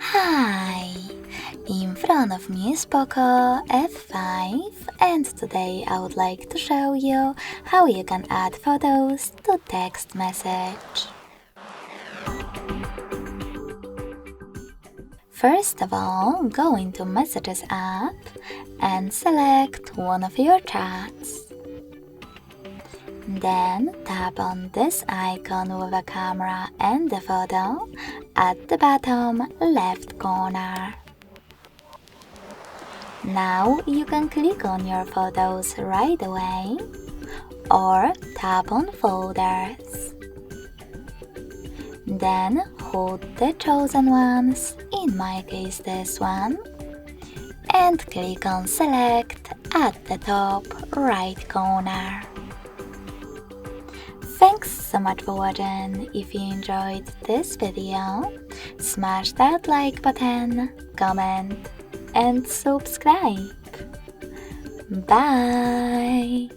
Hi! In front of me is POCO F5 and today I would like to show you how you can add photos to text message. First of all, go into Messages app and select one of your chats. Then tap on this icon with a camera and the photo at the bottom left corner. Now you can click on your photos right away or tap on Folders. Then hold the chosen ones, in my case this one, and click on Select at the top right corner. Thanks so much for watching. If you enjoyed this video, smash that like button, comment and subscribe. Bye!